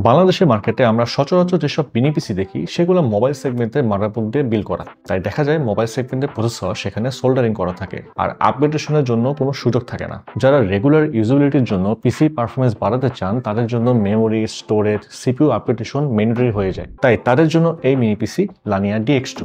বাংলাদেশের মার্কেটে আমরা সচরাচর যেসব মিনি পিসি দেখি সেগুলো মোবাইল সেগমেন্টের মাদারবোর্ড দিয়ে বিল করা। তাই দেখা যায় মোবাইল সেগমেন্টের প্রসেসর সেখানে সোল্ডারিং করা থাকে আর আপগ্রেডেশনের জন্য কোনো সুযোগ থাকে না। যারা রেগুলার ইউজিবিলিটির জন্য পিসি পারফরমেন্স বাড়াতে চান তাদের জন্য memory, storage, CPU upgradation mandatory হয়ে যায়। তাই তাদের জন্য এই মিনি পিসি লানিয়া DX2।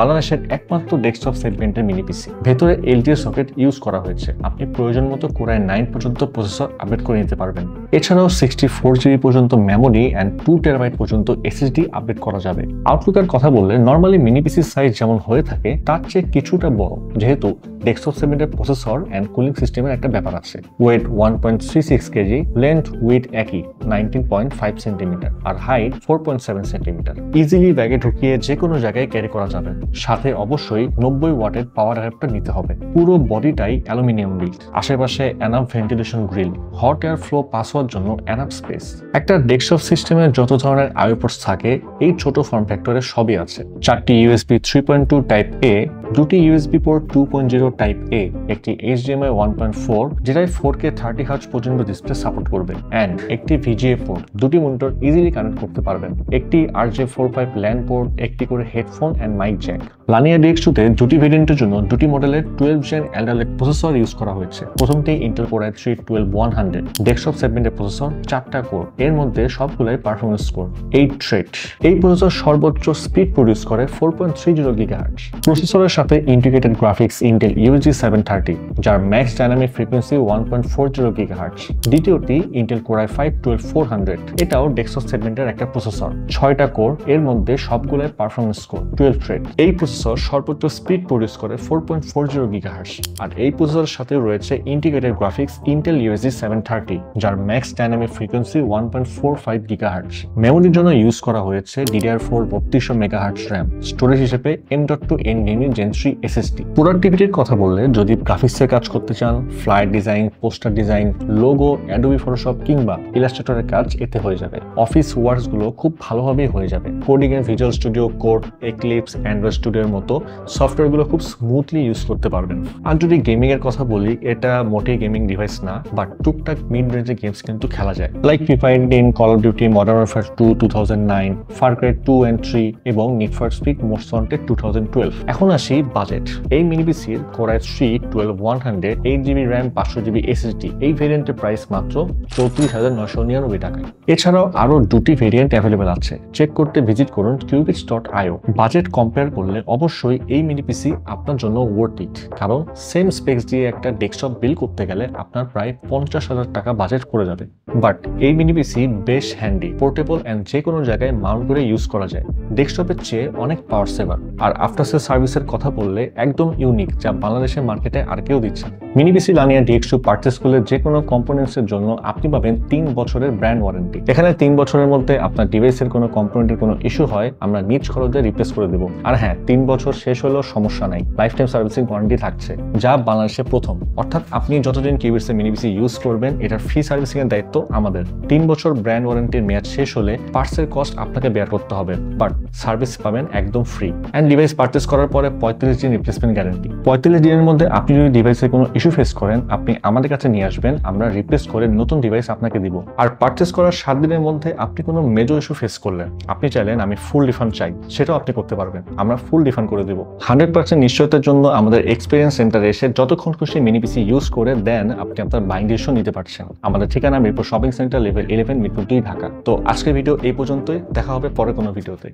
বাংলাদেশের একমাত্র ডেস্কটপ সেগমেন্টের মিনি পিসি। ভেতরে LTE সকেট ইউজ করা হয়েছে। আপনি প্রয়োজন মতো Core i9 পর্যন্ত প্রসেসর আপডেট করে নিতে পারবেন। এছাড়াও 64GB পর্যন্ত মেমোরি অ্যান্ড 2TB পর্যন্ত SSD আপডেট করা যাবে। আউটলুকের কথা বললে নর্মালি মিনি পিসির সাইজ যেমন হয়ে থাকে তার চেয়ে কিছুটা বড়, যেহেতু ডেস্কটপ সেগমেন্টের প্রসেসর অ্যান্ড কুলিং সিস্টেমের একটা ব্যাপার আছে। ওয়েট 1.36 কেজি, লেন্থ উইথ একই 19.5 সেন্টিমিটার আর হাইট 4.7 সেন্টিমিটার। ইজিলি ব্যাগে ঢুকিয়ে যে কোনো জায়গায় ক্যারি করা যাবে। সাথে অবশ্যই 90 ওয়াটের পাওয়ার অ্যাডাপ্টার নিতে হবে। পুরো বডিটাই অ্যালুমিনিয়াম বিল্ড, আশেপাশে enough ventilation grill, hot air flow pass হওয়ার জন্য এনাফ স্পেস। একটা ডেস্কটপ সিস্টেমে যত ধরনের আইও পোর্টস থাকে এই ছোট ফর্ম ফ্যাক্টরে সবই আছে। 4টি USB 3.2 টাইপ A, 2টি USB পোর্ট 2.0 টাইপ A, একটি HDMI 1.4 যেটাই 4K 30Hz পর্যন্ত ডিসপ্লে সাপোর্ট করবে, এন্ড একটি VGA পোর্ট। দুটি মনিটর ইজিলি কানেক্ট করতে পারবেন। একটি RJ45 LAN পোর্ট, একটি করে হেডফোন এন্ড মাইক জ্যাক। লানিয়া DX2 তে দুটি ভেরিয়েন্টের জন্য দুটি মডেলের 12 Gen Alder Lake processor use করা হয়েছে। প্রথমটি Intel Core i3 12100 ডেস্কটপ সেগমেন্টের প্রসেসর, 4টা কোর, এর মধ্যে সবগুলাই পারফরম্যান্স স্কোর 8 থ্রেড। এই প্রসেসর সর্বোচ্চ স্পিড প্রডিউস করে 4.30 GHz। প্রসেসরের সাথে ইন্টিগ্রেটেড গ্রাফিক্স Intel UG 730, যার ম্যাক্স ডাইনামিক ফ্রিকোয়েন্সি 1.40 GHz। দ্বিতীয়টি Intel Core i5 12400, এটাও ডেস্কটপ সেগমেন্টের একটা প্রসেসর, 6টা কোর, এর মধ্যে সবগুলাই পারফরম্যান্স স্কোর 12 থ্রেড। এই প্রসেসর সর্বোচ্চ স্পিড প্রডিউস করে 4.40 GHz। আর এই প্রসেসরের সাথে রয়েছে ইন্টিগ্রেটেড গ্রাফিক্স Intel UG 730, যার ম্যাক্স ডাইনামিক ফ্রিকোয়েন্সি 1.45 GHz। মেমোরির জন্য ইউজ করা হয়েছে DDR4 3200 MHz RAM, স্টোরেজ হিসেবে M.2 NVMe Gen 3 SSD। প্রোডাক্টিভিটির কথা বললে যদি গ্রাফিক্সের কাজ করতে চান, flyer design, poster design, logo, Adobe Photoshop কিংবা ইলাস্ট্রেটরের কাজ এতে হয়ে যাবে। অফিস ওয়ার্কস গুলো খুব ভালোভাবেই হয়ে যাবে। কোডিং এ Visual Studio Code, Eclipse, Android স্টুডিওর মতো সফটওয়্যারগুলো খুব স্মুথলি ইউজ করতে পারবেন। আর যদি গেমিং এর কথা বলি, এটা মোটেই গেমিং ডিভাইস না, বাট টুকটাক মিড রেঞ্জের গেমস কিন্তু খেলা যায়, like FIFA 18, Call of Duty, Modern Warfare 2 2009, Far Cry 2 and 3 এবং Need for Speed Most Wanted 2012। এখন আসি বাজেট। এই মিনি পিসির Core i3 12100 8GB RAM 500GB SSD এই ভেরিয়েন্টের প্রাইস মাত্র 34,999 টাকায়। এছাড়াও আরো দুটি ভেরিয়েন্ট অ্যাভেলেবেল আছে, চেক করতে ভিজিট করুন qubits.io। বাজেট কম্পেয়ার করলে অবশ্যই এই মিনি পিসি আপনার জন্য ওয়ার্থ ইট, কারণ সেম স্পেক্স দিয়ে একটা ডেস্কটপ বিল করতে গেলে আপনার প্রায় 50,000 টাকা বাজেট পড়ে যাবে। বাট এই মিনি পিসি বেশ হ্যান্ডি, পোর্টেবল এন্ড যে কোনো জায়গায় মাউন্ট করে ইউজ করা যায়। ডেস্কটপের চেয়ে অনেক পাওয়ার সেভার। আর আফটার সেল সার্ভিসের কথা বললে একদম ইউনিক, যা বাংলাদেশের মার্কেটে আর কেউ দিচ্ছে না। মিনি পিসি লানিয়া DX2 পারচেস করলে যে কোনো কম্পোনেন্টস এর জন্য আপনি পাবেন 3 বছরের ব্র্যান্ড ওয়ারেন্টি। এখানে 3 বছরের মধ্যে আপনার ডিভাইসের কোনো কম্পোনেন্টের কোনো ইস্যু হয় আমরা নিজ খরচে রিপ্লেস করে দেবো। আর হ্যাঁ, 3 বছর শেষ হলেও সমস্যা নাই, লাইফ টাইম সার্ভিসিং ওয়ারেন্টি থাকছে, যা বাংলাদেশে প্রথম। অর্থাৎ আপনি যতদিন কিউবিটসের মিনি পিসি ইউজ করবেন এটার ফ্রি সার্ভিসিং এর দায়িত্ব আমাদের। 3 বছর ব্র্যান্ড ওয়ারেন্টির মেয়াদ শেষ হলে পার্টসের কস্ট আপনাকে বেয়ার করতে হবে, বাট সার্ভিস পাবেন একদম ফ্রি। অ্যান্ড ডিভাইস পারচেস করার পরে 45 দিন রিপ্লেসমেন্ট গ্যারান্টি। 45 দিনের মধ্যে আপনি যদি ডিভাইসের কোনো ইস্যু ফেস করেন আপনি আমাদের কাছে নিয়ে আসবেন, আমরা রিপ্লেস করে নতুন ডিভাইস আপনাকে দিব। আর পারচেস করার 7 দিনের মধ্যে আপনি কোনো মেজর ইস্যু ফেস করলেন, আপনি চাইলেন আমি ফুল রিফান্ড চাই, সেটাও আপনি করতে পারবেন, আমরা ফুল রিফান্ড করে দেব। 100% নিশ্চয়তার জন্য আমাদের এক্সপিরিয়েন্স সেন্টারে এসে যতক্ষণ খুশি মিনি পিসি ইউজ করে দেন আপনি আপনার বাইং ডিসিশন নিতে পারছেন। আমাদের ঠিকানা Mirpur shopping centre level 11 Mirpur 2 Dhaka. তো আজকের ভিডিও এই পর্যন্তই, দেখা হবে পরে কোনো ভিডিওতে।